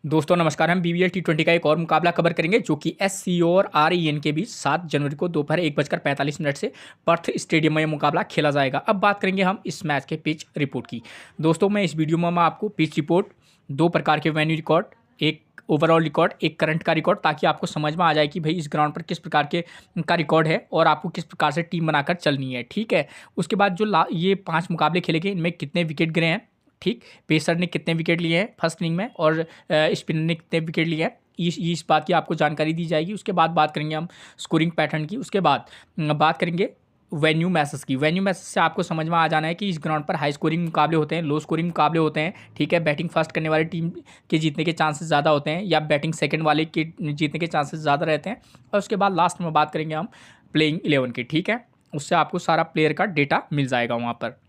दोस्तों नमस्कार। हम बीबीएल टी20 का एक और मुकाबला कवर करेंगे जो कि एससीओ और आरईएन के बीच 7 जनवरी को दोपहर 1:45 से पर्थ स्टेडियम में यह मुकाबला खेला जाएगा। अब बात करेंगे हम इस मैच के पिच रिपोर्ट की। दोस्तों मैं इस वीडियो में मैं आपको पिच रिपोर्ट, दो प्रकार के वेन्यू रिकॉर्ड, एक ओवरऑल रिकॉर्ड, एक करंट का रिकॉर्ड, ताकि आपको समझ में आ जाए कि भाई इस ग्राउंड पर किस प्रकार के का रिकॉर्ड है और आपको किस प्रकार से टीम बनाकर चलनी है। ठीक है। उसके बाद जो ये 5 मुकाबले खेले गए, इनमें कितने विकेट गिरे हैं, ठीक, पेसर ने कितने विकेट लिए हैं फर्स्ट इनिंग में और स्पिनर ने कितने विकेट लिए हैं, इस बात की आपको जानकारी दी जाएगी। उसके बाद बात करेंगे हम स्कोरिंग पैटर्न की। उसके बाद बात करेंगे वेन्यू मैसेज की। वेन्यू मैसेज से आपको समझ में आ जाना है कि इस ग्राउंड पर हाई स्कोरिंग मुकाबले होते हैं, लो स्कोरिंग मुकाबले होते हैं। ठीक है। बैटिंग फर्स्ट करने वाली टीम के जीतने के चांसेस ज़्यादा होते हैं या बैटिंग सेकंड वाले के जीतने के चांसेस ज़्यादा रहते हैं। और उसके बाद लास्ट में बात करेंगे हम प्लेइंग 11 की। ठीक है। उससे आपको सारा प्लेयर का डेटा मिल जाएगा वहाँ पर।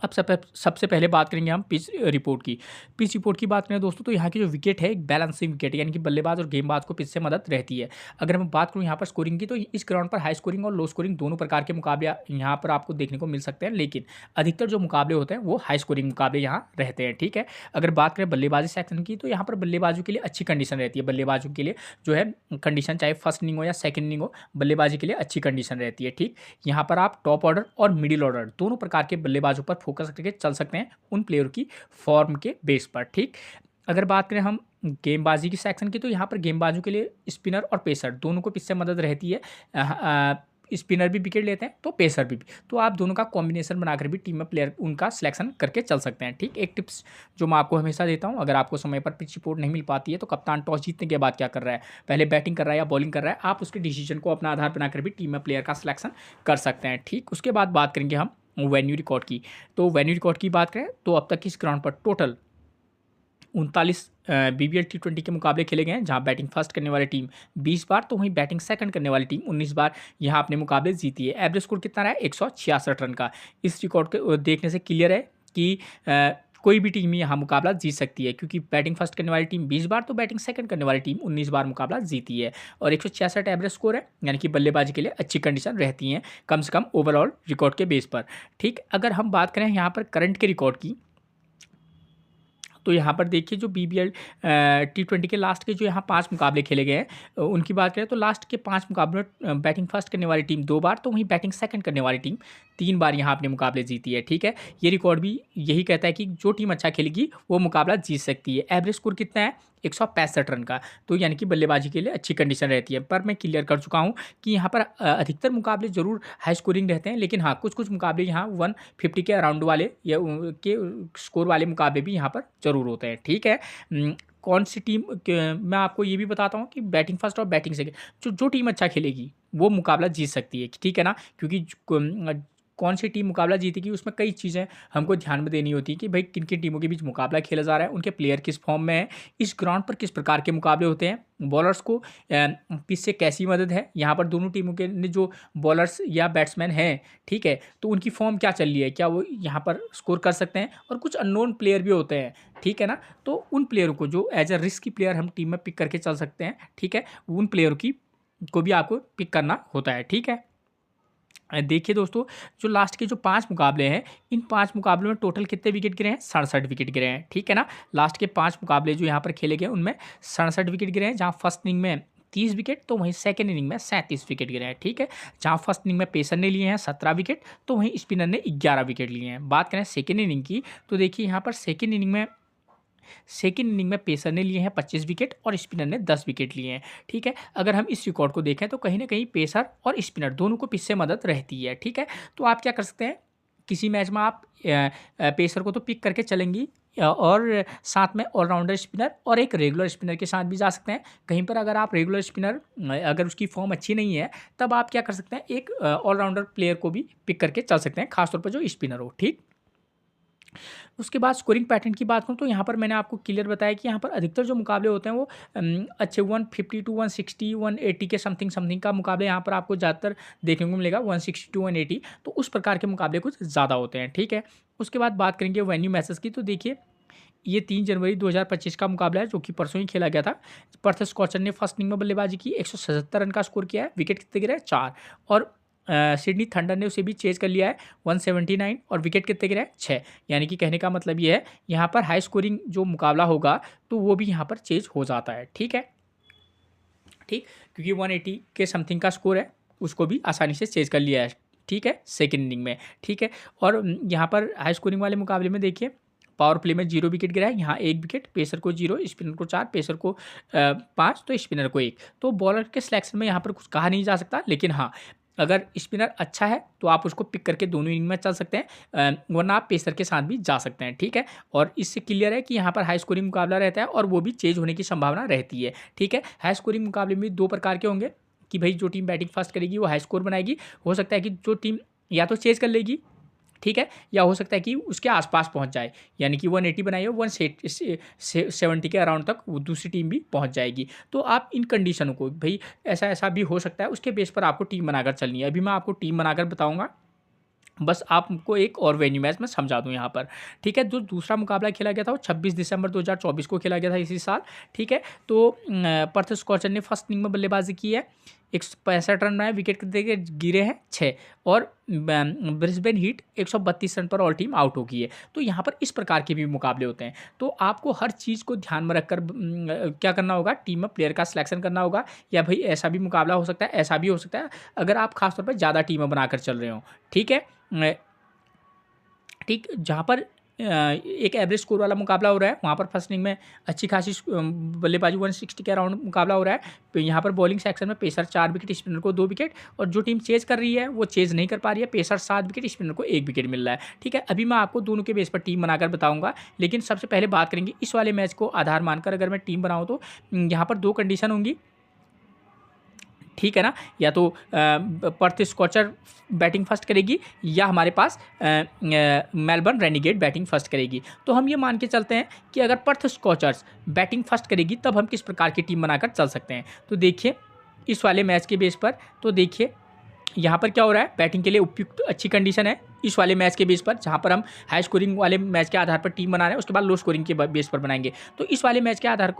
अब सबसे पहले बात करेंगे हम पिच रिपोर्ट की। पिच रिपोर्ट की बात करें दोस्तों, तो यहाँ की जो विकेट है एक बैलेंसिंग विकेट है, यानी कि बल्लेबाज और गेंदबाज को पिच से मदद रहती है। अगर मैं बात करूँ यहाँ पर स्कोरिंग की, तो इस ग्राउंड पर हाई स्कोरिंग और लो स्कोरिंग दोनों प्रकार के मुकाबले यहाँ पर आपको देखने को मिल सकते हैं, लेकिन अधिकतर जो मुकाबले होते हैं वो हाई स्कोरिंग मुकाबले यहाँ रहते हैं। ठीक है। अगर बात करें बल्लेबाजी सेक्शन की, तो यहाँ पर बल्लेबाजों के लिए अच्छी कंडीशन रहती है। बल्लेबाजों के लिए जो है कंडीशन, चाहे फर्स्ट इनिंग हो या सेकंड इनिंग हो, बल्लेबाजी के लिए अच्छी कंडीशन रहती है। ठीक। यहाँ पर आप टॉप ऑर्डर और मिडिल ऑर्डर दोनों प्रकार के बल्लेबाजों पर फोकस करके चल सकते हैं, उन प्लेयर की फॉर्म के बेस पर। ठीक। अगर बात करें हम गेंदबाजी की सेक्शन की, तो यहाँ पर गेंदबाजों के लिए स्पिनर और पेसर दोनों को पिच से मदद रहती है। स्पिनर भी विकेट लेते हैं तो पेसर भी, तो आप दोनों का कॉम्बिनेशन बनाकर भी टीम में प्लेयर उनका सिलेक्शन करके चल सकते हैं। ठीक। एक टिप्स जो मैं आपको हमेशा देता हूं, अगर आपको समय पर पिच रिपोर्ट नहीं मिल पाती है तो कप्तान टॉस जीतने के बाद क्या कर रहा है, पहले बैटिंग कर रहा है या बॉलिंग कर रहा है, आप उसके डिसीजन को अपना आधार बनाकर भी टीम में प्लेयर का सिलेक्शन कर सकते हैं। ठीक। उसके बाद बात करेंगे हम वेन्यू रिकॉर्ड की। तो वेन्यू रिकॉर्ड की बात करें तो अब तक इस ग्राउंड पर टोटल 39 बीबीएल टी20 के मुकाबले खेले गए हैं, जहां बैटिंग फर्स्ट करने वाली टीम 20 बार, तो वहीं बैटिंग सेकंड करने वाली टीम 19 बार यहां अपने मुकाबले जीती है। एवरेज स्कोर कितना रहा है, 166 रन का। इस रिकॉर्ड को देखने से क्लियर है कि कोई भी टीम यहाँ मुकाबला जीत सकती है, क्योंकि बैटिंग फर्स्ट करने वाली टीम 20 बार, तो बैटिंग सेकंड करने वाली टीम 19 बार मुकाबला जीती है। और 166 एवरेज स्कोर है, यानी कि बल्लेबाजी के लिए अच्छी कंडीशन रहती हैं, कम से कम ओवरऑल रिकॉर्ड के बेस पर। ठीक। अगर हम बात करें यहाँ पर करंट के रिकॉर्ड की, तो यहाँ पर देखिए जो बीबीएल टी20 के लास्ट के जो यहाँ 5 मुकाबले खेले गए हैं, उनकी बात करें तो लास्ट के 5 मुकाबलों में बैटिंग फर्स्ट करने वाली टीम 2 बार, तो वहीं बैटिंग सेकंड करने वाली टीम 3 बार यहाँ अपने मुकाबले जीती है। ठीक है। ये रिकॉर्ड भी यही कहता है कि जो टीम अच्छा खेलेगी वो मुकाबला जीत सकती है। एवरेज स्कोर कितना है, 165 रन का, तो यानी कि बल्लेबाजी के लिए अच्छी कंडीशन रहती है। पर मैं क्लियर कर चुका हूँ कि यहाँ पर अधिकतर मुकाबले जरूर हाई स्कोरिंग रहते हैं, लेकिन हाँ कुछ कुछ मुकाबले यहाँ 150 के अराउंड वाले या के स्कोर वाले मुकाबले भी यहाँ पर जरूर होते हैं। ठीक है। कौन सी टीम मैं आपको ये भी बताता हूँ कि बैटिंग फर्स्ट और बैटिंग सेकंड जो टीम अच्छा खेलेगी वो मुकाबला जीत सकती है। ठीक है ना, क्योंकि कौन सी टीम मुकाबला जीतेगी उसमें कई चीज़ें हमको ध्यान में देनी होती है कि भाई किन किन टीमों के बीच मुकाबला खेला जा रहा है, उनके प्लेयर किस फॉर्म में है, इस ग्राउंड पर किस प्रकार के मुकाबले होते हैं, बॉलर्स को पिच से कैसी मदद है, यहाँ पर दोनों टीमों के जो बॉलर्स या बैट्समैन हैं, ठीक है, तो उनकी फॉर्म क्या चल रही है, क्या वो यहाँ पर स्कोर कर सकते हैं। और कुछ अननोन प्लेयर भी होते हैं। ठीक है ना, तो उन प्लेयरों को जो एज अ रिस्की प्लेयर हम टीम में पिक करके चल सकते हैं। ठीक है। उन प्लेयरों की को भी आपको पिक करना होता है। ठीक है। देखिए दोस्तों, जो लास्ट के जो 5 मुकाबले हैं, इन 5 मुकाबलों में टोटल कितने विकेट गिरे हैं, 67 विकेट गिरे हैं। ठीक है ना, लास्ट के 5 मुकाबले जो यहाँ पर खेले गए उनमें 67 विकेट गिरे हैं, जहाँ फर्स्ट इनिंग में 30 विकेट, तो वहीं सेकंड इनिंग में 37 विकेट गिरे हैं। ठीक है। जहाँ फर्स्ट इनिंग में पेसर ने लिए हैं 17 विकेट, तो वहीं स्पिनर ने 11 विकेट लिए हैं। बात करें सेकेंड इनिंग की, तो देखिए यहाँ पर सेकेंड इनिंग में पेसर ने लिए हैं 25 विकेट और स्पिनर ने 10 विकेट लिए हैं। ठीक है। अगर हम इस रिकॉर्ड को देखें तो कहीं ना कहीं पेसर और स्पिनर दोनों को पिच से मदद रहती है। ठीक है। तो आप क्या कर सकते हैं, किसी मैच में आप पेसर को तो पिक करके चलेंगी और साथ में ऑलराउंडर स्पिनर और एक रेगुलर स्पिनर के साथ भी जा सकते हैं। कहीं पर अगर आप रेगुलर स्पिनर अगर उसकी फॉर्म अच्छी नहीं है, तब आप क्या कर सकते हैं, एक ऑलराउंडर प्लेयर को भी पिक करके चल सकते हैं, खासतौर पर जो स्पिनर हो। ठीक। उसके बाद स्कोरिंग पैटर्न की बात करूँ तो यहाँ पर मैंने आपको क्लियर बताया कि यहाँ पर अधिकतर जो मुकाबले होते हैं वो अच्छे 150 टू 160 180 के समथिंग का मुकाबले यहाँ पर आपको ज़्यादातर देखने को मिलेगा, 160 टू 180, तो उस प्रकार के मुकाबले कुछ ज़्यादा होते हैं। ठीक है। उसके बाद बात करेंगे वेन्यू मैचेस की, तो देखिए ये 3 जनवरी 2025 का मुकाबला है, जो कि परसों ही खेला गया था। पर्थ स्कॉचर ने फर्स्ट इनिंग में बल्लेबाजी की, 177 रन का स्कोर किया है, विकेट कितने गिरे, 4, और सिडनी थंडर ने उसे भी चेज कर लिया है 179 और विकेट कितने गिरे हैं 6। यानी कि कहने का मतलब ये है यहाँ पर हाई स्कोरिंग जो मुकाबला होगा तो वो भी यहाँ पर चेज हो जाता है। ठीक है, ठीक, क्योंकि 180 के समथिंग का स्कोर है, उसको भी आसानी से चेज कर लिया है। ठीक है, सेकेंड इनिंग में। ठीक है, और यहाँ पर हाई स्कोरिंग वाले मुकाबले में देखिए पावर प्ले में 0 विकेट गिरा है, यहाँ 1 विकेट, पेसर को 0, स्पिनर को 4, पेसर को 5, तो स्पिनर को 1। तो बॉलर के सिलेक्शन में यहाँ पर कुछ कहा नहीं जा सकता, लेकिन हाँ अगर स्पिनर अच्छा है तो आप उसको पिक करके दोनों इनिंग में चल सकते हैं, वरना आप पेसर के साथ भी जा सकते हैं। ठीक है, और इससे क्लियर है कि यहाँ पर हाई स्कोरिंग मुकाबला रहता है और वो भी चेंज होने की संभावना रहती है। ठीक है, हाई स्कोरिंग मुकाबले में 2 प्रकार के होंगे कि भाई जो टीम बैटिंग फर्स्ट करेगी वो हाई स्कोर बनाएगी, हो सकता है कि जो टीम या तो चेज कर लेगी, ठीक है, या हो सकता है कि उसके आसपास पहुंच जाए, यानी कि 180 बनाई हो 170 के अराउंड तक वो दूसरी टीम भी पहुंच जाएगी। तो आप इन कंडीशनों को भाई ऐसा ऐसा भी हो सकता है, उसके बेस पर आपको टीम बनाकर चलनी है। अभी मैं आपको टीम बनाकर बताऊंगा, बस आपको एक और वेन्यू मैच में समझा दूं यहाँ पर। ठीक है, जो दूसरा मुकाबला खेला गया था वो 26 दिसंबर 2024 को खेला गया था इसी साल। ठीक है, तो पर्थ स्कॉचर ने फर्स्ट इनिंग में बल्लेबाजी की है, 165 रन बनाए, विकेट कितने गिरे हैं 6, और ब्रिस्बेन हीट 132 रन पर ऑल टीम आउट हो गई है। तो यहाँ पर इस प्रकार के भी मुकाबले होते हैं। तो आपको हर चीज़ को ध्यान में रखकर क्या करना होगा, टीम में प्लेयर का सिलेक्शन करना होगा, या भाई ऐसा भी मुकाबला हो सकता है, ऐसा भी हो सकता है अगर आप खासतौर पर ज़्यादा टीमें बनाकर चल रहे हो। ठीक है, ठीक, जहाँ पर एक एवरेज स्कोर वाला मुकाबला हो रहा है वहाँ पर फर्स्ट इनिंग में अच्छी खासी बल्लेबाजी 160 के अराउंड मुकाबला हो रहा है। तो यहाँ पर बॉलिंग सेक्शन में पेसर 4 विकेट, स्पिनर को 2 विकेट, और जो टीम चेज कर रही है वो चेज नहीं कर पा रही है, पेसर 7 विकेट, स्पिनर को 1 विकेट मिल रहा है। ठीक है, अभी मैं आपको दोनों के बेस पर टीम बनाकर बताऊँगा, लेकिन सबसे पहले बात करेंगे इस वाले मैच को आधार मानकर अगर मैं टीम बनाऊँ तो यहाँ पर 2 कंडीशन होंगी। ठीक है ना, या तो पर्थ स्कॉचर बैटिंग फर्स्ट करेगी या हमारे पास मेलबर्न रेनिगेट बैटिंग फर्स्ट करेगी। तो हम ये मान के चलते हैं कि अगर पर्थ स्कॉचर्स बैटिंग फर्स्ट करेगी तब हम किस प्रकार की टीम बनाकर चल सकते हैं। तो देखिए इस वाले मैच के बेस पर, तो देखिए यहाँ पर क्या हो रहा है, बैटिंग के लिए उपयुक्त अच्छी कंडीशन है इस वाले मैच के बेस पर, जहाँ पर हम हाई स्कोरिंग वाले मैच के आधार पर टीम बना रहे हैं, उसके बाद लो स्कोरिंग के बेस पर बनाएंगे। तो इस वाले मैच के आधार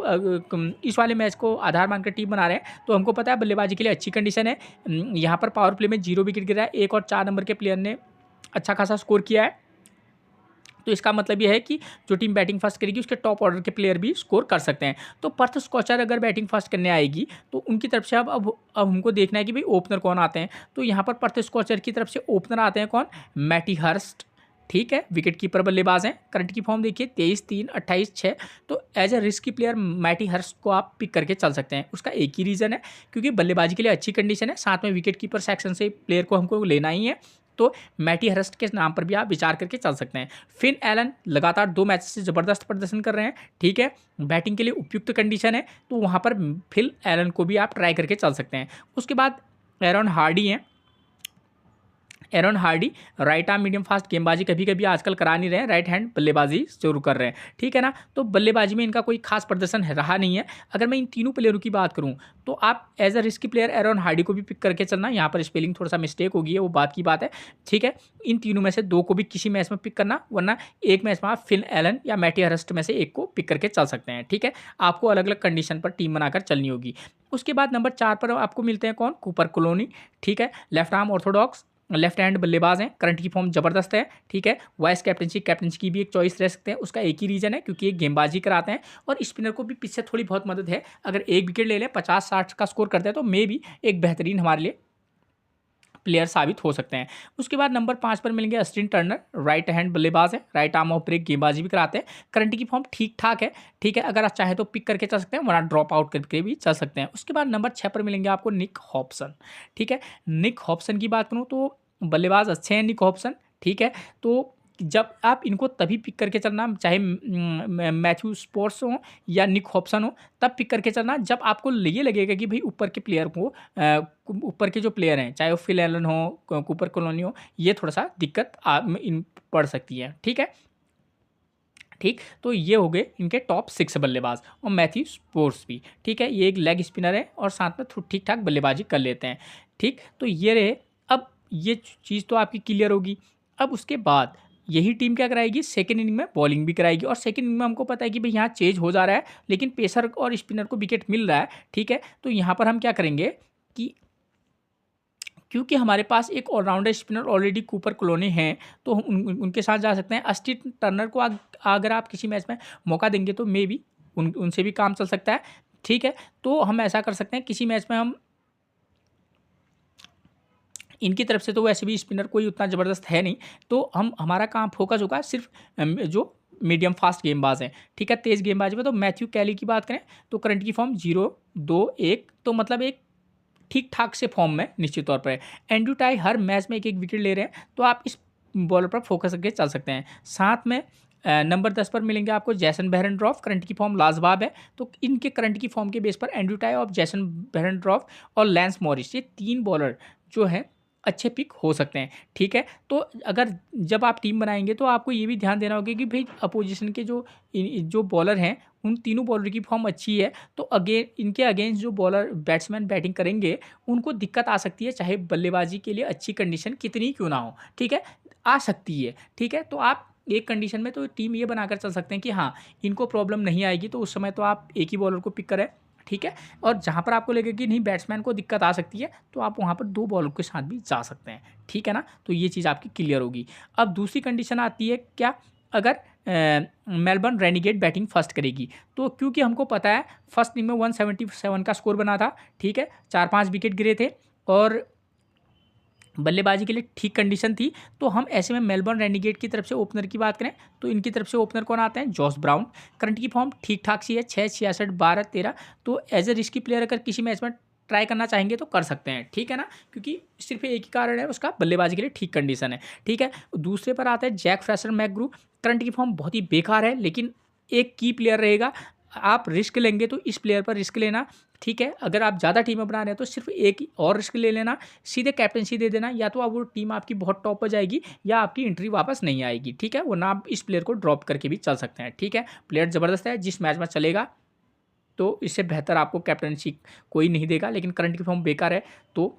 इस वाले मैच को आधार मानकर टीम बना रहे हैं, तो हमको पता है बल्लेबाजी के लिए अच्छी कंडीशन है। यहाँ पर पावर प्ले में 0 विकेट गिरा है, 1 और 4 नंबर के प्लेयर ने अच्छा खासा स्कोर किया है। तो इसका मतलब यह है कि जो टीम बैटिंग फर्स्ट करेगी उसके टॉप ऑर्डर के प्लेयर भी स्कोर कर सकते हैं। तो पर्थ स्कॉचर अगर बैटिंग फर्स्ट करने आएगी तो उनकी तरफ से अब हमको देखना है कि भाई ओपनर कौन आते हैं। तो यहाँ पर पर्थ स्कॉचर की तरफ से ओपनर आते हैं कौन, मैटी हर्स्ट। ठीक है, विकेट कीपर बल्लेबाज हैं, करंट की फॉर्म देखिए 23, 3, 28, 6। तो as a risky player Matty Hurst को आप पिक करके चल सकते हैं। उसका एक ही रीज़न है क्योंकि बल्लेबाजी के लिए अच्छी कंडीशन है, साथ में विकेट कीपर सेक्शन से प्लेयर को हमको लेना ही है। तो मैटी हर्स्ट के नाम पर भी आप विचार करके चल सकते हैं। फिन एलन लगातार 2 मैच से ज़बरदस्त प्रदर्शन कर रहे हैं। ठीक है, बैटिंग के लिए उपयुक्त कंडीशन है, तो वहाँ पर फिल एलन को भी आप ट्राई करके चल सकते हैं। उसके बाद एरॉन हार्डी हैं, Aaron Hardy right arm medium fast गेंदबाजी कभी कभी आजकल करा नहीं रहे हैं, राइट हैंड बल्लेबाजी शुरू कर रहे हैं। ठीक है ना, तो बल्लेबाजी में इनका कोई खास प्रदर्शन रहा नहीं है। अगर मैं इन तीनों प्लेयरों की बात करूं तो आप as a risky player Aaron Hardie को भी पिक करके चलना। यहाँ पर स्पेलिंग थोड़ा सा मिस्टेक हो गई है, वो बात की बात है। ठीक है, इन तीनों में से 2 को भी किसी मैच में पिक करना, वरना एक मैच में आप फिल एलन या मैटी हर्स्ट में से एक को पिक करके चल सकते हैं। ठीक है, आपको अलग अलग कंडीशन पर टीम बनाकर चलनी होगी। उसके बाद नंबर 4 पर आपको मिलते हैं कौन, कूपर कोलोनी। ठीक है, left arm Orthodox left hand बल्लेबाज हैं, करंट की फॉर्म जबरदस्त है। ठीक है, वाइस कैप्टनसी की भी एक चॉइस रह सकते हैं। उसका एक ही रीजन है क्योंकि ये गेंदबाजी कराते हैं और स्पिनर को भी पीछे थोड़ी बहुत मदद है। अगर 1 विकेट ले लें 50-60 का स्कोर करते हैं तो मे भी एक बेहतरीन हमारे लिए प्लेयर साबित हो सकते हैं। उसके बाद नंबर 5 पर मिलेंगे अस्टिन टर्नर, राइट हैंड बल्लेबाज है, राइट आर्म ऑफ ब्रेक गेंदबाजी भी कराते हैं, करंट की फॉर्म ठीक ठाक है। ठीक है, अगर आप चाहे तो पिक करके चल सकते हैं, वरना ड्रॉप आउट करके भी चल सकते हैं। उसके बाद नंबर 6 पर मिलेंगे आपको निक हॉब्सन। ठीक है, निक हॉब्सन की बात करूँ तो बल्लेबाज अच्छे हैं निक हॉब्सन। ठीक है, तो जब आप इनको तभी पिक करके चलना, चाहे मैथ्यू स्पोर्ट्स हो या निक हॉब्सन हो, तब पिक करके चलना जब आपको ये लगेगा कि भाई ऊपर के प्लेयर को ऊपर के जो प्लेयर हैं, चाहे वो फिल एलन हो, कूपर कोलोनी हो, ये थोड़ा सा दिक्कत पड़ सकती है। ठीक है, ठीक, तो ये हो गए इनके टॉप 6 बल्लेबाज और मैथ्यू स्पोर्ट्स भी। ठीक है, ये एक लेग स्पिनर है और साथ में ठीक ठाक बल्लेबाजी कर लेते हैं। ठीक, तो ये रहे। अब ये चीज़ तो आपकी क्लियर होगी। अब उसके बाद यही टीम क्या कराएगी, सेकेंड इनिंग में बॉलिंग भी कराएगी। और सेकेंड इनिंग में हमको पता है कि भाई यहाँ चेंज हो जा रहा है, लेकिन पेसर और स्पिनर को विकेट मिल रहा है। ठीक है, तो यहाँ पर हम क्या करेंगे कि क्योंकि हमारे पास एक ऑलराउंडर स्पिनर ऑलरेडी कूपर क्लोनी हैं, तो हम उनके साथ जा सकते हैं। अस्टिन टर्नर को अगर आप किसी मैच में मौका देंगे तो मे बी उनसे भी काम चल सकता है, ठीक है। तो हम ऐसा कर सकते हैं, किसी मैच में हम इनकी तरफ से तो वैसे भी स्पिनर कोई उतना ज़बरदस्त है नहीं, तो हमारा काम फोकस होगा सिर्फ जो मीडियम फास्ट गेंदबाज हैं, ठीक है, तेज़ गेंदबाज में। तो मैथ्यू कैली की बात करें तो करंट की फॉर्म 0-2-1, तो मतलब एक ठीक ठाक से फॉर्म में निश्चित तौर पर है। एंड्रू टाई हर मैच में एक एक विकेट ले रहे हैं, तो आप इस बॉलर पर फोकस करके चल सकते हैं। साथ में नंबर 10 पर मिलेंगे आपको जैसन बेहरेनड्रॉफ, करंट की फॉर्म लाजवाब है। तो इनके करंट की फॉर्म के बेस पर एंड्रू टाई और जैसन बेहरेनड्रॉफ और लैंस मॉरिस, ये 3 बॉलर जो हैं अच्छे पिक हो सकते हैं, ठीक है। तो अगर जब आप टीम बनाएंगे तो आपको ये भी ध्यान देना होगा कि भाई अपोजिशन के जो बॉलर हैं उन तीनों बॉलर की फॉर्म अच्छी है, तो इनके अगेंस्ट जो बॉलर बैट्समैन बैटिंग करेंगे उनको दिक्कत आ सकती है, चाहे बल्लेबाजी के लिए अच्छी कंडीशन कितनी क्यों ना हो, ठीक है, आ सकती है, ठीक है। तो आप एक कंडीशन में तो टीम ये बनाकर चल सकते हैं कि हाँ इनको प्रॉब्लम नहीं आएगी, तो उस समय तो आप एक ही बॉलर को पिक करें, ठीक है। और जहाँ पर आपको लगे कि नहीं बैट्समैन को दिक्कत आ सकती है, तो आप वहाँ पर 2 बॉलर के साथ भी जा सकते हैं, ठीक है ना। तो ये चीज़ आपकी क्लियर होगी। अब दूसरी कंडीशन आती है क्या, अगर मेलबर्न रेनिगेट बैटिंग फर्स्ट करेगी, तो क्योंकि हमको पता है फर्स्ट इनिंग में 177 का स्कोर बना था, ठीक है, 4-5 विकेट गिरे थे और बल्लेबाजी के लिए ठीक कंडीशन थी। तो हम ऐसे में मेलबर्न रेनिगेट की तरफ से ओपनर की बात करें तो इनकी तरफ से ओपनर कौन आते हैं, जॉस ब्राउन। करंट की फॉर्म ठीक ठाक सी है, 6, 66, 12, 13। तो एज ए रिस्की प्लेयर अगर किसी मैच में ट्राई करना चाहेंगे तो कर सकते हैं, ठीक है ना, क्योंकि सिर्फ एक ही कारण है उसका, बल्लेबाजी के लिए ठीक कंडीशन है, ठीक है। दूसरे पर आता है जैक फ्रेशर मैकग्रू। करंट की फॉर्म बहुत ही बेकार है, लेकिन एक की प्लेयर रहेगा, आप रिस्क लेंगे तो इस प्लेयर पर रिस्क लेना, ठीक है। अगर आप ज़्यादा टीमें बना रहे हैं तो सिर्फ एक ही और रिस्क ले लेना, सीधे कैप्टनसी दे देना, या तो अब वो टीम आपकी बहुत टॉप पर जाएगी या आपकी एंट्री वापस नहीं आएगी, ठीक है। वरना आप इस प्लेयर को ड्रॉप करके भी चल सकते हैं, ठीक है। प्लेयर ज़बरदस्त है, जिस मैच में चलेगा तो इससे बेहतर आपको कैप्टनसी कोई नहीं देगा, लेकिन करंट की फॉर्म बेकार है तो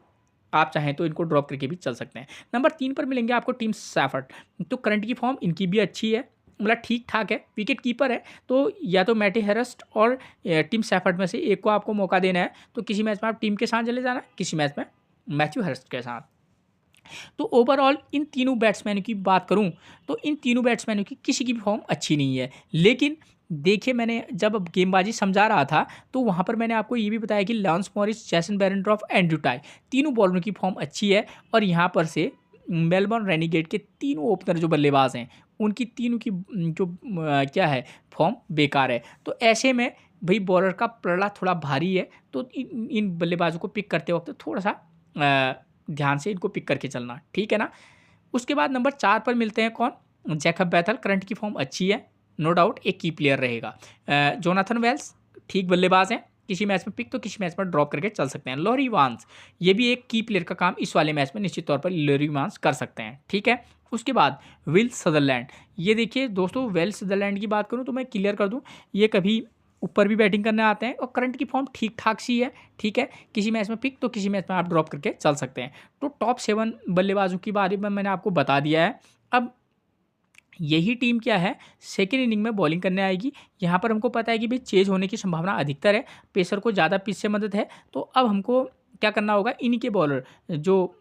आप चाहें तो इनको ड्रॉप करके भी चल सकते हैं। नंबर 3 पर मिलेंगे आपको टीम सैफर्ड। तो करंट की फॉर्म इनकी भी अच्छी है, मतलब ठीक ठाक है, विकेट कीपर है, तो या तो मैटी हेरस्ट और टीम सैफर्ड में से एक को आपको मौका देना है। तो किसी मैच में आप टीम के साथ चले जाना, किसी मैच में मैथ्यू हेरस्ट के साथ। तो ओवरऑल इन तीनों बैट्समैनों की बात करूं तो इन तीनों बैट्समैनों की किसी की भी फॉर्म अच्छी नहीं है, लेकिन देखिए मैंने जब गेंदबाजी समझा रहा था तो वहाँ पर मैंने आपको ये भी बताया कि लॉन्स मॉरिस, जैसन बेरेंड्रॉफ, एंड्रू टाई, तीनों बॉलरों की फॉर्म अच्छी है। और यहाँ पर से मेलबर्न रेनिगेट के तीनों ओपनर जो बल्लेबाज हैं उनकी तीनों की जो क्या है फॉर्म बेकार है। तो ऐसे में भाई बॉलर का पलड़ा थोड़ा भारी है, तो इन बल्लेबाजों को पिक करते वक्त थोड़ा सा ध्यान से इनको पिक करके चलना, ठीक है ना। उसके बाद नंबर 4 पर मिलते हैं कौन, जैकब बैथल। करंट की फॉर्म अच्छी है, नो डाउट एक की प्लेयर रहेगा। जोनाथन वेल्स ठीक बल्लेबाज हैं, किसी मैच में पिक तो किसी मैच में ड्रॉप करके चल सकते हैं। लॉरी वांस, ये भी एक की प्लेयर का काम इस वाले मैच में निश्चित तौर पर लॉरी वांस कर सकते हैं, ठीक है। उसके बाद विल सदरलैंड, ये देखिए दोस्तों, विल सदरलैंड की बात करूँ तो मैं क्लियर कर दूँ, ये कभी ऊपर भी बैटिंग करने आते हैं और करंट की फॉर्म ठीक ठाक सी है, ठीक है। किसी मैच में पिक तो किसी मैच में आप ड्रॉप करके चल सकते हैं। तो टॉप 7 बल्लेबाजों के बारे में मैंने आपको बता दिया है। अब यही टीम क्या है सेकेंड इनिंग में बॉलिंग करने आएगी। यहाँ पर हमको पता है कि भाई चेज होने की संभावना अधिकतर है, पेसर को ज़्यादा पिच से मदद है। तो अब हमको क्या करना होगा, इन्हीं के बॉलर जो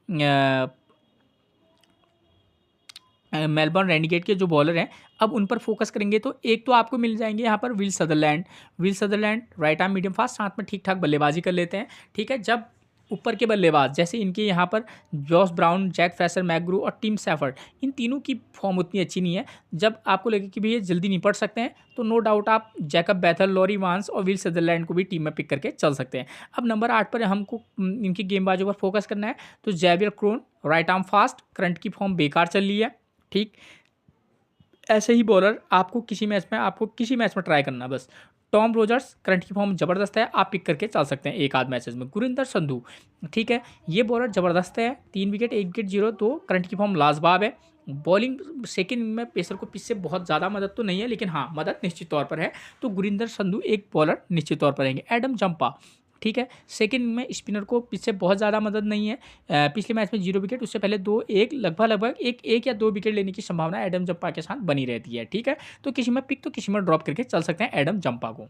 मेलबर्न रेनिगेट के जो बॉलर हैं अब उन पर फोकस करेंगे। तो एक तो आपको मिल जाएंगे यहाँ पर will Sutherland right arm medium fast, साथ में ठीक ठाक बल्लेबाजी कर लेते हैं, ठीक है। जब ऊपर के बल्लेबाज जैसे इनके यहाँ पर जॉस ब्राउन, जैक फ्रेशर मैकग्रू और टीम सैफर्ड, इन तीनों की फॉर्म उतनी अच्छी नहीं है। जब आपको लगे कि भैया जल्दी निपट सकते हैं तो नो डाउट आप जैकब बैथल, लॉरी वांस और विल सदरलैंड को भी टीम में पिक करके चल सकते हैं। अब नंबर 8 पर हमको इनकी गेंदबाजों पर फोकस करना है। तो Xavier Crone right arm fast, current की फॉर्म बेकार चल रही है, ठीक। ऐसे ही बॉलर आपको किसी मैच में ट्राई करना बस। टॉम रोजर्स, करंट की फॉर्म ज़बरदस्त है, आप पिक करके चल सकते हैं एक आध मैचेस में। गुरिंदर संधू, ठीक है, ये बॉलर ज़बरदस्त है, 3 विकेट 1 विकेट 0, तो करंट की फॉर्म लाजवाब है। बॉलिंग सेकेंड इनिंग में पेसर को पिच से बहुत ज़्यादा मदद तो नहीं है, लेकिन हाँ मदद निश्चित तौर पर है। तो गुरिंदर संधू एक बॉलर निश्चित तौर पर रहेंगे। एडम जंपा, ठीक है, सेकेंड इनिंग में स्पिनर को पिच से बहुत ज़्यादा मदद नहीं है। पिछले मैच में 0 विकेट, उससे पहले 2-1 लगभग एक या 2 विकेट लेने की संभावना एडम जंपा के साथ बनी रहती है, ठीक है। तो किसी में पिक तो किसी में ड्रॉप करके चल सकते हैं एडम जंपा को।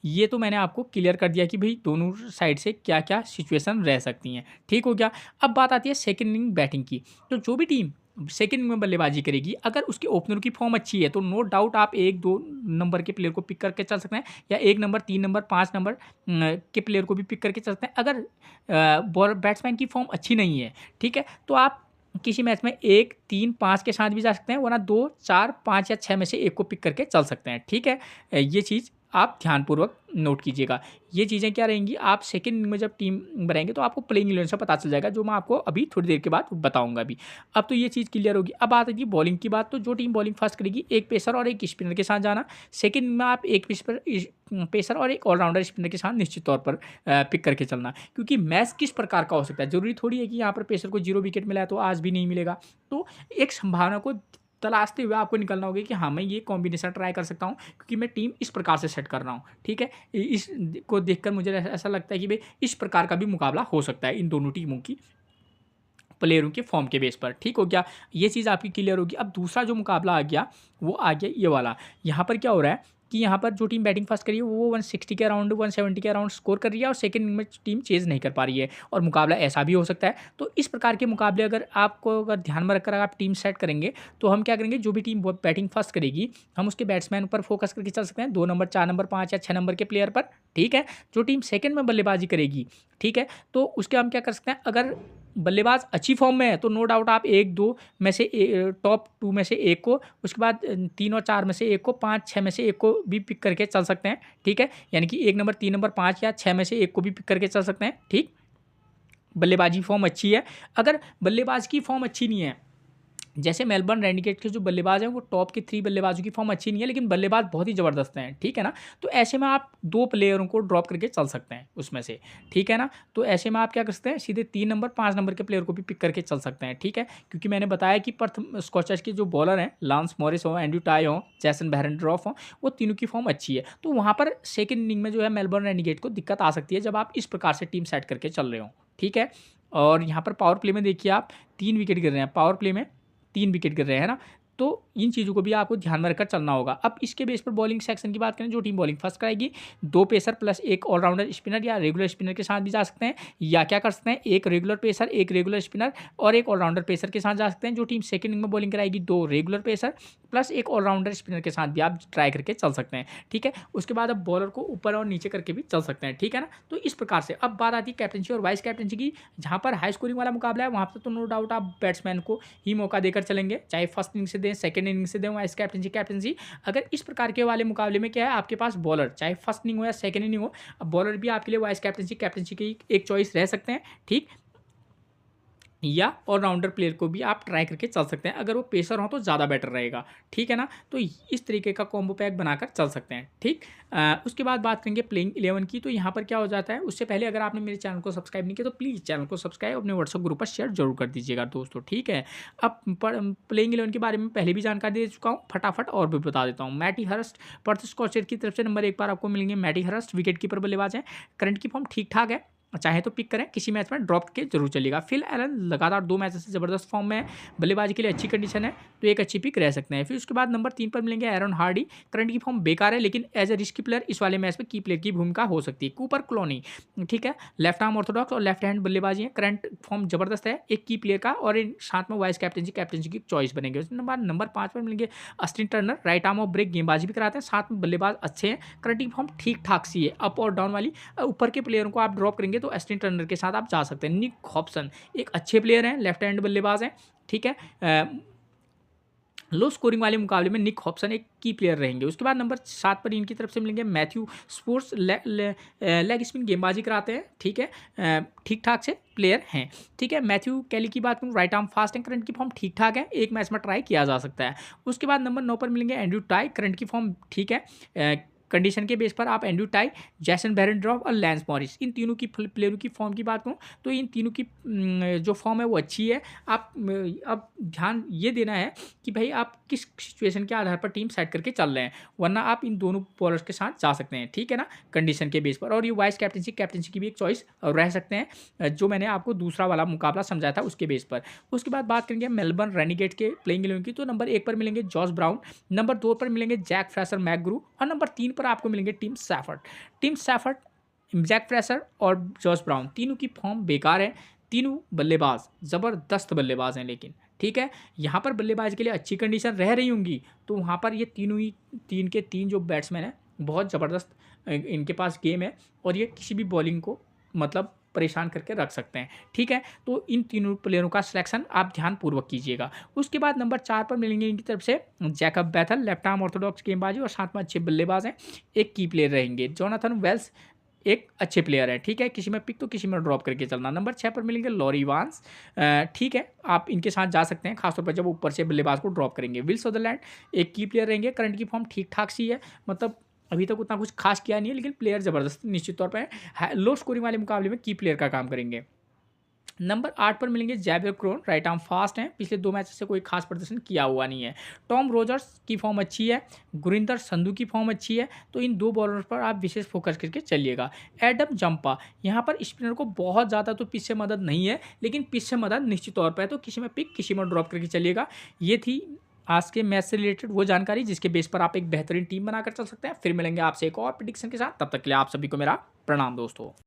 ये तो मैंने आपको क्लियर कर दिया कि भाई दोनों साइड से क्या क्या सिचुएशन रह सकती हैं, ठीक हो गया। अब बात आती है सेकंड इनिंग बैटिंग की। तो जो भी टीम सेकंड में बल्लेबाजी करेगी, अगर उसके ओपनर की फॉर्म अच्छी है तो नो डाउट आप 1-2 नंबर के प्लेयर को पिक करके चल सकते हैं, या 1 नंबर, 3 नंबर, 5 नंबर के प्लेयर को भी पिक करके चल सकते हैं। अगर बॉल बैट्समैन की फॉर्म अच्छी नहीं है, ठीक है, तो आप किसी मैच में 1, 3, 5 के साथ भी जा सकते हैं, वरना 2, 4, 5 या 6 में से एक को पिक करके चल सकते हैं, ठीक है। ये चीज़ आप ध्यानपूर्वक नोट कीजिएगा। ये चीज़ें क्या रहेंगी, आप सेकंड इनिंग में जब टीम बनाएंगे तो आपको प्लेइंग 11 से पता चल जाएगा, जो मैं आपको अभी थोड़ी देर के बाद बताऊंगा भी। अब तो ये चीज़ क्लियर होगी। अब आती है बॉलिंग की बात। तो जो टीम बॉलिंग फर्स्ट करेगी, एक पेसर और एक स्पिनर के साथ जाना। सेकंड में आप एक पेसर और एक ऑलराउंडर स्पिनर के साथ निश्चित तौर पर पिक करके चलना, क्योंकि मैच किस प्रकार का हो सकता है, जरूरी थोड़ी है कि यहाँ पर पेसर को 0 विकेट मिला है तो आज भी नहीं मिलेगा। तो एक संभावना को तलाशते हुए आपको निकलना होगा कि हाँ, मैं ये कॉम्बिनेशन ट्राई कर सकता हूँ, क्योंकि मैं टीम इस प्रकार से सेट कर रहा हूँ, ठीक है। इस को देखकर मुझे ऐसा लगता है कि भाई इस प्रकार का भी मुकाबला हो सकता है इन दोनों टीमों की प्लेयरों के फॉर्म के बेस पर, ठीक हो गया। ये चीज़ आपकी क्लियर होगी। अब दूसरा जो मुकाबला आ गया वो आ गया ये वाला। यहाँ पर क्या हो रहा है कि यहाँ पर जो टीम बैटिंग फर्स्ट करी है वो 160 के अराउंड, 170 के अराउंड स्कोर कर रही है, और सेकंड इनिंग में टीम चेज नहीं कर पा रही है, और मुकाबला ऐसा भी हो सकता है। तो इस प्रकार के मुकाबले अगर आपको अगर ध्यान में रखकर आप टीम सेट करेंगे, तो हम क्या करेंगे, जो भी टीम बैटिंग फर्स्ट करेगी हम उसके बैट्समैन पर फोकस करके चल सकते हैं, 2 नंबर, 4 नंबर, 5 या 6 नंबर के प्लेयर पर, ठीक है। जो टीम सेकंड में बल्लेबाजी करेगी, ठीक है, तो उसके हम क्या कर सकते हैं, अगर बल्लेबाज अच्छी फॉर्म में है तो नो डाउट आप 1-2 में से टॉप 2 में से एक को, उसके बाद 3 और 4 में से एक को, 5, 6 में से एक को भी पिक करके चल सकते हैं, ठीक है। यानी कि 1 नंबर, 3 नंबर, 5 या 6 में से एक को भी पिक करके चल सकते हैं, ठीक। बल्लेबाजी फॉर्म अच्छी है। अगर बल्लेबाज की फॉर्म अच्छी नहीं है, जैसे मेलबर्न रेनिगेट के जो बल्लेबाज हैं वो टॉप के 3 बल्लेबाजों की फॉर्म अच्छी नहीं है, लेकिन बल्लेबाज बहुत ही ज़बरदस्त हैं, ठीक है ना। तो ऐसे में आप 2 प्लेयरों को ड्रॉप करके चल सकते हैं उसमें से, ठीक है ना। तो ऐसे में आप क्या कर सकते हैं, सीधे 3 नंबर, 5 नंबर के प्लेयर को भी पिक करके चल सकते हैं, ठीक है। क्योंकि मैंने बताया कि पर्थ स्कॉचर्स के जो बॉलर हैं, लांस मॉरिस हो, एंड्रू टाई हो, जैसन बेरेंड्रॉफ हो, वो तीनों की फॉर्म अच्छी है। तो वहाँ पर सेकेंड इनिंग में जो है मेलबर्न रेनिगेट को दिक्कत आ सकती है, जब आप इस प्रकार से टीम सेट करके चल रहे हो, ठीक है। और यहाँ पर पावर प्ले में देखिए आप 3 विकेट गिर रहे हैं, पावर प्ले में 3 विकेट गिर रहे हैं ना। तो इन चीज़ों को भी आपको ध्यान में रखकर चलना होगा। अब इसके बेस पर बॉलिंग सेक्शन की बात करें, जो टीम बॉलिंग फर्स्ट कराएगी, 2 पेसर प्लस 1 ऑलराउंडर स्पिनर या रेगुलर स्पिनर के साथ भी जा सकते हैं, या क्या कर सकते हैं, 1 रेगुलर पेसर, 1 रेगुलर स्पिनर और 1 ऑलराउंडर पेसर के साथ जा सकते हैं। जो टीम सेकंड इनिंग में बॉलिंग कराएगी, 2 regular pacer plus 1 allrounder spinner के साथ भी आप ट्राई करके चल सकते हैं, ठीक है। उसके बाद अब बॉलर को ऊपर और नीचे करके भी चल सकते हैं, ठीक है ना। तो इस प्रकार से अब बात आती है कैप्टनसी और वाइस कैप्टनसी की। जहाँ पर हाई स्कोरिंग वाला मुकाबला है, वहाँ पर तो नो डाउट आप बैट्समैन को ही मौका देकर चलेंगे, चाहे फर्स्ट इनिंग से दें, सेकंड इनिंग से दें, वाइस कैप्टनसी। अगर इस प्रकार के वाले मुकाबले में क्या है, आपके पास बॉलर चाहे फर्स्ट इनिंग हो या सेकंड इनिंग हो, अब बॉलर भी आपके लिए वाइस कैप्टनसी की एक चॉइस रह सकते हैं, ठीक। या ऑलराउंडर प्लेयर को भी आप ट्राई करके चल सकते हैं, अगर वो पेसर हो तो ज़्यादा बेटर रहेगा, ठीक है ना। तो इस तरीके का कॉम्बो पैक बनाकर चल सकते हैं, ठीक। उसके बाद बात करेंगे प्लेइंग 11 की। तो यहाँ पर क्या हो जाता है, उससे पहले अगर आपने मेरे चैनल को सब्सक्राइब नहीं किया तो प्लीज़ चैनल को सब्सक्राइब, अपने व्हाट्सअप ग्रुप पर शेयर जरूर कर दीजिएगा दोस्तों, ठीक है। अब प्लेइंग 11 के बारे में पहले भी जानकारी दे चुका हूँ, फटाफट और भी बता देता हूँ। मैटी हर्स्ट पर्थ स्कॉचर की तरफ से नंबर 1 पर आपको मिलेंगे मैटी हर्स्ट, विकेट कीपर बल्लेबाज हैं, करंट की फॉर्म ठीक ठाक है, चाहे तो पिक करें, किसी मैच में ड्रॉप के जरूर चलेगा। फिल एलन लगातार 2 मैच से ज़बरदस्त फॉर्म में है, बल्लेबाजी के लिए अच्छी कंडीशन है, तो एक अच्छी पिक रह सकते हैं। फिर उसके बाद नंबर 3 पर मिलेंगे एरन हार्डी, करंट की फॉर्म बेकार है, लेकिन एज ए रिस्की प्लेयर इस वाले मैच में की प्लेयर की भूमिका हो सकती है। कूपर क्लोनी, ठीक है, लेफ्ट आर्म ऑर्थोडॉक्स और लेफ्ट हैंड बल्लेबाजी है, करंट फॉर्म जबरदस्त है, एक की प्लेयर का, और साथ में वाइस कैप्टनसी की चॉइस बनेंगे। उसके बाद नंबर 5 पर मिलेंगे अस्टिन टर्नर, राइट आर्म और ब्रेक गेंदबाजी भी कराते हैं, साथ में बल्लेबाज अच्छे हैं, करंट की फॉर्म ठीक ठाक सी है, अप और डाउन वाली। ऊपर के प्लेयरों को आप ड्रॉप करेंगे तो अस्टिन टर्नर के साथ आप जा सकते हैं। निक हॉब्सन एक अच्छे प्लेयर हैं, लेफ्ट हैंड बल्लेबाज हैं, ठीक है। लो स्कोरिंग वाले मुकाबले में निक हॉब्सन एक की प्लेयर रहेंगे। उसके बाद नंबर 7 पर इनकी तरफ से मिलेंगे मैथ्यू स्पोर्ट्स, लेग स्पिन गेंदबाजी कराते हैं, ठीक है, ठीक ठाक से प्लेयर हैं, ठीक है। मैथ्यू कैली की बात करूँ, right arm fast and current की फॉर्म ठीक ठाक है, एक मैच में ट्राई किया जा सकता है। उसके बाद नंबर 9 पर मिलेंगे एंड्रू टाई, करंट की फॉर्म ठीक है, कंडीशन के बेस पर आप एंड्रू टाई, जैसन बेरेंड्रॉफ और लैंस मॉरिस, इन तीनों की प्लेयरों की फॉर्म की बात करूँ तो इन तीनों की जो फॉर्म है वो अच्छी है। आप अब ध्यान ये देना है कि भाई आप किस सिचुएशन के आधार पर टीम सेट करके चल रहे हैं, वरना आप इन दोनों बॉलर्स के साथ जा सकते हैं, ठीक है ना, कंडीशन के बेस पर। और ये वाइस कैप्टनसी की भी एक चॉइस रह सकते हैं, जो मैंने आपको दूसरा वाला मुकाबला समझाया था उसके बेस पर। उसके बाद बात करेंगे मेलबर्न रेनिगेट के प्लेइंग 11 की। तो नंबर 1 पर मिलेंगे जॉस ब्राउन, नंबर 2 पर मिलेंगे जैक फ्रेशर मैकग्रू, और नंबर 3 पर आपको मिलेंगे टीम सैफर्ट, जैक फ्रेशर और जॉस ब्राउन, तीनों की फॉर्म बेकार है। तीनों बल्लेबाज ज़बरदस्त बल्लेबाज हैं, लेकिन ठीक है, यहाँ पर बल्लेबाज के लिए अच्छी कंडीशन रह रही होंगी, तो वहाँ पर ये तीनों ही तीन के तीन जो बैट्समैन हैं बहुत ज़बरदस्त इनके पास गेम है, और ये किसी भी बॉलिंग को मतलब परेशान करके रख सकते हैं। ठीक है, तो इन तीनों प्लेयरों का सिलेक्शन आप ध्यानपूर्वक कीजिएगा। उसके बाद नंबर 4 पर मिलेंगे इनकी तरफ से Jacob Bethel, left arm Orthodox गेंदबाजी और साथ में अच्छे बल्लेबाज हैं। एक की प्लेयर रहेंगे जोनाथन वेल्स, एक अच्छे प्लेयर है। ठीक है, किसी में पिक तो किसी में ड्रॉप करके चलना। नंबर 6 पर मिलेंगे लॉरी वांस, ठीक है, आप इनके साथ जा सकते हैं, खासतौर पर जब ऊपर से बल्लेबाज को ड्रॉप करेंगे। विल सदरलैंड एक की प्लेयर रहेंगे, करंट की फॉर्म ठीक ठाक सी है, मतलब अभी तक उतना कुछ खास किया नहीं है, लेकिन प्लेयर ज़बरदस्त निश्चित तौर पर है। लो स्कोरिंग वाले मुकाबले में की प्लेयर का काम करेंगे। नंबर 8 पर मिलेंगे जैवियर क्रोन, राइट आर्म फास्ट हैं, पिछले 2 मैच से कोई खास प्रदर्शन किया हुआ नहीं है। टॉम रोजर्स की फॉर्म अच्छी है, गुरिंदर संधू की फॉर्म अच्छी है, तो इन 2 बॉलर पर आप विशेष फोकस करके चलिएगा। एडम जंपा, यहाँ पर स्पिनर को बहुत ज़्यादा तो पिच से मदद नहीं है, लेकिन पिच से मदद निश्चित तौर पर है, तो किसी में पिक किसी में ड्रॉप करके चलिएगा। ये थी आज के मैच से रिलेटेड वो जानकारी जिसके बेस पर आप एक बेहतरीन टीम बनाकर चल सकते हैं। फिर मिलेंगे आपसे एक और प्रेडिक्शन के साथ, तब तक के लिए आप सभी को मेरा प्रणाम दोस्तों।